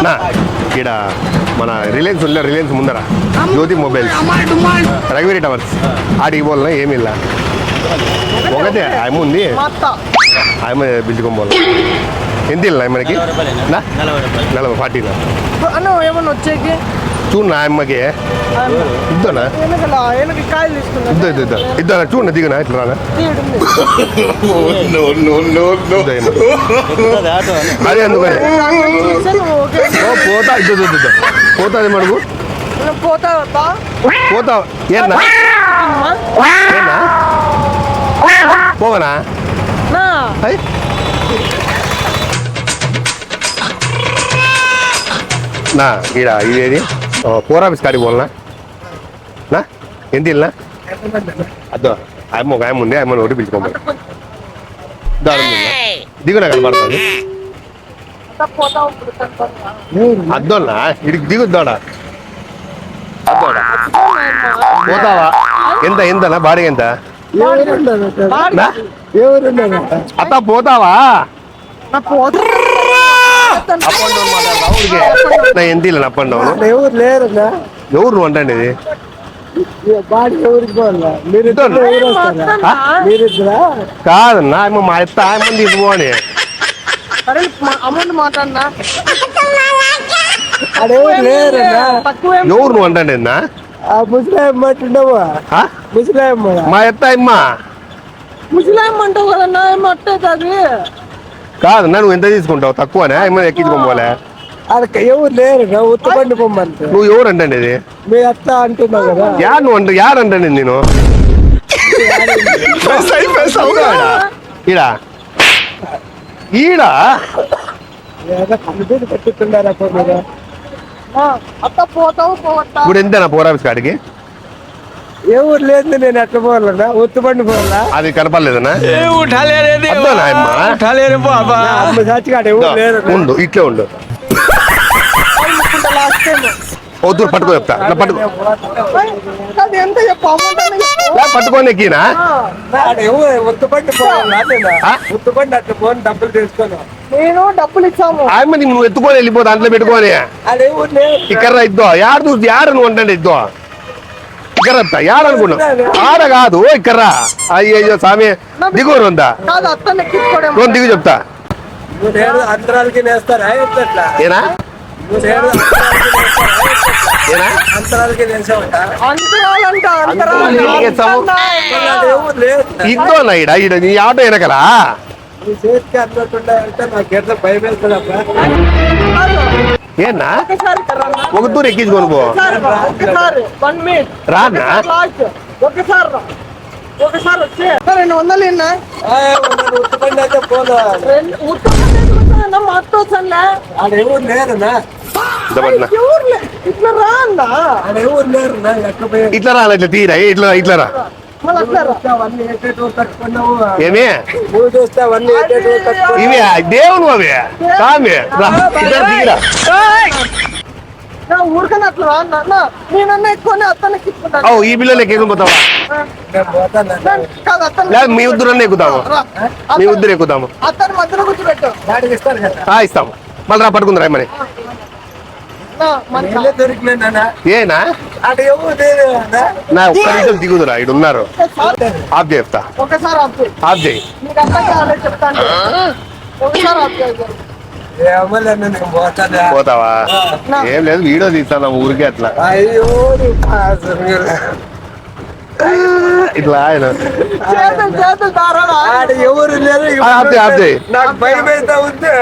నా ఇక్కడ మన రిలయన్స్ ఉందా, రిలయన్స్ ముందర జ్యోతి మొబైల్స్ రఘువీరి టవర్స్ ఆడికి పోలనా ఏమి ఇలా ఒకటే ఆయమ ఉంది, ఆయమ పిలుచుకోబోలు ఎంత ఇలా మనకి 40 ఏమన్నా వచ్చేకి చూడు ఆయమ్మకి ఇద్దోనా ఇద్దరు చూడ దిగునా ఇట్లా రానా అదే అందుకని పోతా ఇద్దరు పోతాది మనకు పోతా ఏనా ఏనా పోవనా నా ఈడ ఇదేది పోర్ ఆఫీస్ కాడికి పోలనా నా ఎంత వెళ్ళినా అద్దో ఆయమ్మ ఒక ఆయమ్మ ఉంది, ఆయమ్మని ఒకటి పిలుచుకోమని దిగునా కనపడుతుంది అద్దోనా ఇడికి దిగుద్దాడా అద్దోడా పోతావా ఎంత ఎంతనా బాడీ ఎంత అత్త పోతావా అప్ అండ్ డౌన్ మాట్లాడతా ఊరికే ఎంత ఇలా అప్ అండ్ డౌన్ ఎవరు లేరుగా ఎవరు నువ్వు అంటే ఇది బాడీ ఎవరికి పోవాలా మీరిద్దరా కాదన్నా ఆయమ్మ మా ఎత్త ఆయమ్మ తీసుకోని అమౌంట్ మాట్లాడినా అడెవరు లేరన్నా ఎవరు నువ్వు అంటే నా ముసలాయమ్మ అంటుండవా ముసలాయమ్మ మా ఎత్త అమ్మ ముసలాం అంటావు కదన్నా అట్టేది కాదన్నా నువ్వు ఎంత తీసుకుంటావు తక్కువనే అమ్మ ఎక్కించుకోపోలే అక్కడ ఎవరు లేరుగా ఉత్తపండి పొమ్మంటే నువ్వు ఎవరు అంటే ఇది మీ అత్త అంటున్నావు కదా యార్ నువ్వు అంటే యార్ అంటే నేను ఈడా ఈడా కనిపించి పెట్టుకుంటారా మీరు అత్త పోతావు పోవట్లా ఇప్పుడు ఎంతనా పోర్ ఆఫీస్ కాడికి ఎవరు లేదు నేను ఎట్లా పోవాలన్నా ఉత్తపండి పోవాలా అది కనపడలేదనా అమ్మ సాచిగాడ ఎవరు లేరు ఉండు ఇట్లే ఉండు లాస్ట్ టైం వద్దు పట్టుకో చెప్తా నా పట్టుకో అది ఎంత చెప్పు అమౌంట్ పట్టుకొని ఎక్కినా ఉత్తపండి పోవాలా ఉత్తపండి అట్లా పోని డబ్బులు తీసుకోను నేను డబ్బులు ఇచ్చాము ఆయమ్మ నువ్వు ఎత్తుకొని వెళ్ళిపో దాంట్లో పెట్టుకొని అది ఎవరు లేరు ఇక్కడ ఇద్దో యాడ చూసి యాడ నువ్వు అంటే ఇద్దో ఇక్కడ యాడ అనుకున్నావు ఆడ కాదు ఇక్కడ అయ్యో స్వామి దిగురు ఉందా కాదు అత్తని ఎక్కించుకోవడం దిగు చెప్తా అంతరాలకి నేస్తారా ఎట్లా ఏనా ఏనా అంతరాలకి నేసామంట అంతరాలంట ఎవరు లేదు ఇద్దో నా ఈడ ఈడ నీ ఆటో వెనకరా నీ చేతికి అన్నట్టుండే నాకు ఎట్లా భయం వెళ్తుందబ్బా ఏనా ఒకసారి ఒక దూరం ఎక్కించుకొని పో ఒకసారి 1 మినిట్ రానా ఒకసారి రా ఒకసారి వచ్చి 200 ఎన్నా ఉత్తపండి అయితే పోదా మా అత్త వచ్చా ఆడ ఎవరు లేరునా ఇట్లా రా అన్నా ఆడ ఎవరు లేరునా ఎట్లా పోయి ఇట్లా రా ఇట్లా తీరా ఇట్లా ఇట్లా రా మళ్ళీ అట్లా రా అవన్నీ ఏటేటో కట్టుకున్నావు ఏమి నువ్వు చూస్తే అవన్నీ ఏటేటో కట్టుకున్నావు ఇవి దేవుడు అవి కామి రా ఇద్దరు దిగిరా ఊరికనే అట్లా రా అన్న నేనన్నా ఎక్కువనే అత్తనికి ఇచ్చుకుంటాను ఓ ఈ పిల్లలు ఎక్కిపోతావా నేను పోతాను కాదు అత్తని లేదు మీ ఉద్దరు ఎక్కుతాము మీ ఉద్దరు ఎక్కుతాము అత్తని మధ్యలో కూర్చోబెట్టు గాడికి ఇస్తారు కదా ఇస్తాము మళ్ళీ రా పట్టుకుందిరా మరి ఇల్లే దొరికినా ఏనా ఆడ ఎవరు లేరు నా ఒక్క నిమిషం దిగుదురా ఇడు ఉన్నారు ఆఫ్ చేస్తా ఒకసారి ఆపు ఆఫ్ చేయి నీకు అర్థం కావాలని చెప్తాను ఒకసారి ఆపు చేయి. ఏమన్నా నేను పోతాను పోతావా ఏం లేదు వీడియో తీస్తాను ఊరికే అట్లా అయ్యో ఇట్లా ఆయన చేతులు దారాలా ఆడ ఎవరు లేరు ఆఫ్ చేయి ఆఫ్ చేయి నాకు భయం అయితే ఉంది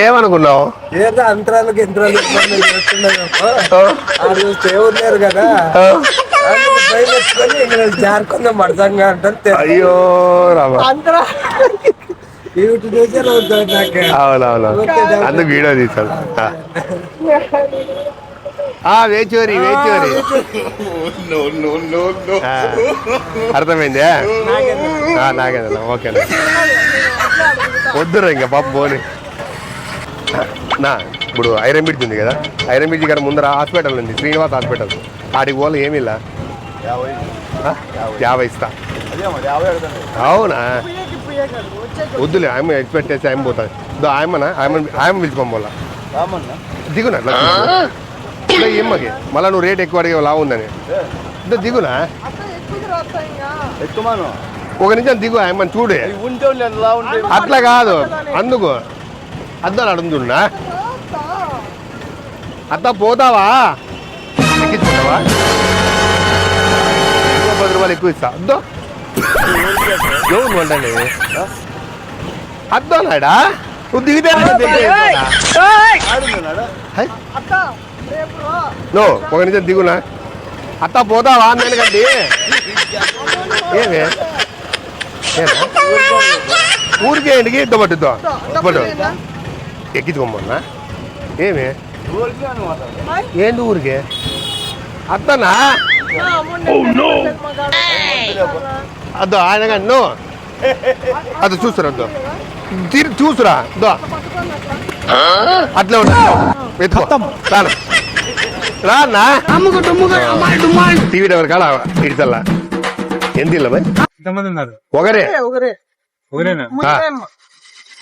ఏమనుకున్నావు ఏదో అంతరాలకు యంత్రాలు ఆడ చూస్తే ఎవరు లేరు కదా అందుకు భయం ఎత్తుకొని ఇంకా జారుకుందాం మడతంగా అంటారు అయ్యో రామా అందరూ ఇటు చూసే నాకు అవునవును అందుకు వీడియో తీస్తాను వేచోరి వేచోరి అర్థమైందా నాకేదన్నా ఓకేనా వద్దురా ఇంకా పాప పోని నా ఇప్పుడు ఐరన్ బ్రిడ్జ్ ఉంది కదా ఐరన్ బ్రిడ్జ్ గారి ముందర హాస్పిటల్ ఉంది శ్రీనివాస్ హాస్పిటల్ ఆడికి పోలే ఏమి ఇలా 50 ఇస్తా అవునా వద్దులే ఆయన ఎక్స్పెక్ట్ చేసి ఆయన పోతుంది ఆయమ్మనా ఆయన పిలుచుకోం పోలా దిగునా అట్లా ఏమ్మకి మళ్ళీ నువ్వు రేట్ ఎక్కువ అడిగే లా ఉందని ఇంత దిగునా అత్త ఎక్కువ అత్త ఇంకా ఎక్కుమాను ఒక నిమిషం దిగు ఆయమ్మని చూడే ఉంటే ఎలా ఉంటే అట్లా కాదు అందుకు అద్దాలు అడుగుతున్నా అత్త అత్త పోతావా ఎక్కించుకుంటావా ఇంకో 10 రూపాయలు ఎక్కువ ఇస్తా అద్దో ఎవరు వండండి అద్దో నాడా నువ్వు దిగితే అత్త రేపు రా. నో ఒక నిమిషం దిగునా అత్త పోతావా అన్నాను కండి ఏమే ఊరికే ఇంటికి ఇంత పట్టుద్దాం పట్టు ఎక్కించుకోమన్నా ఏమి ఏంటి ఊరికే అత్తనా అద్దో ఆయన కానీ నో అది చూస్తురా అద్దో చూసురా దో అట్లే ఉంటా రాను రానా టీవీ టవర్ కాడ ఇడితల్లా ఎంత ఇల్ల భయ్ ఎంతమంది ఉన్నారు ఒకరే ఒకరే ఊరేనా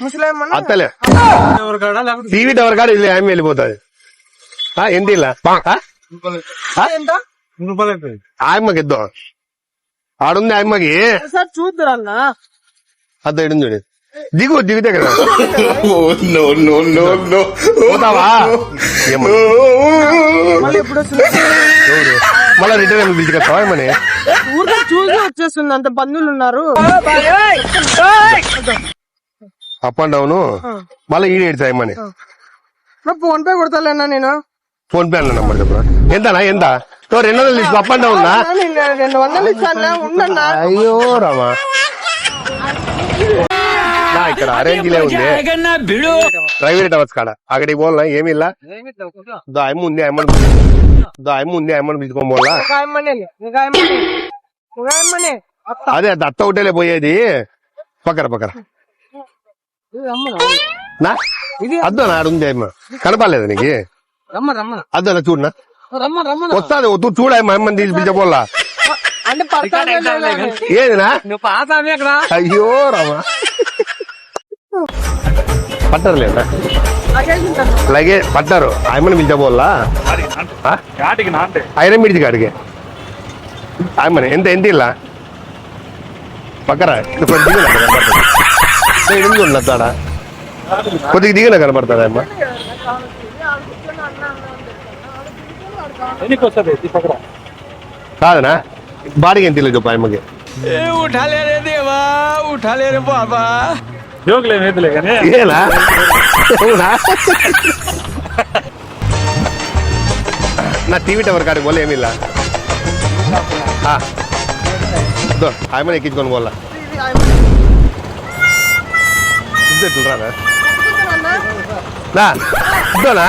ముసలేం అత్తలే ఎవరు కాడా లేకపోతే టీవీ టవర్ కాడ ఇల్లు ఆమె వెళ్ళిపోతుంది ఎంత ఇల్ల ఎంత రూపాయలు అయిపోయింది ఆయమ్మకి ఇద్దాం ఆడుంది ఆయమ్మకి సార్ చూద్దురా అన్న అద్ద ఇడు చూడు దిగితే కదా పోతావా ఏమ్మా? మళ్ళీ ఎప్పుడు వస్తుంది ఎవరు మళ్ళీ రిటర్న్ పిలిచికొస్తావా ఏమని ఊరికే చూసి వచ్చేస్తుంది అంత బంధువులు ఉన్నారు అప్ అండ్ డౌన్ మళ్ళీ ఈడ ఏడ్చా ఏమని ఫోన్ పే కొడతాలేనా నేను ఫోన్ పే అన్న నంబర్ చెప్పరా ఎంతనా ఎంత 200 తీసుకో అప్ అండ్ డౌన్ నా నేను 200 ఇస్తాను ఉండన్నా అయ్యో రామా నా ఇక్కడ అరేంజ్లే ఉంది ప్రైవేట్ అవర్స్ కాడ అక్కడికి పోలనా ఏమి ఇలా దో అమ్మ ఉంది అమ్మని పిలుచుకోమోలా అదే అది అత్త ఒకటేలే పోయేది పక్కర నా అద్దా నాడుంది అమ్మ కనపడలేదు నీకు అద్దా చూడనా వస్తాది చూడ అమ్మని తీసి పిలిచపోలా అంటే పడతానే ఏదినా నువ్వు పాత అక్కడ అయ్యో రామా పట్టారు లేదా అలాగే పట్టారు ఆయమ్మని పిలిచబోల్లా కాటికి నాంటే ఐరన్ మిడిచి కాడికి ఆయమ్మని ఎంత ఇలా పక్కరా కొద్దిగా ఉన్నతాడా కొద్దిగా దిగిన కనపడతాడా అమ్మ ఎన్నికి వస్తుంది పక్కన కాదనా బాడికి ఎంత ఇలా చెప్పు ఆయమ్మకి ఉఠాలే రే దేవా ఉఠాలే రే బాబా జోకులు ఏం వేయదులే కానీ ఏనా అవునా నా టీవీ టవర్ కాడికి పోలే ఏమిలా ఆయమ్మని ఎక్కించుకొని పోలా ఇద్దరు రానా నా ఇద్దోనా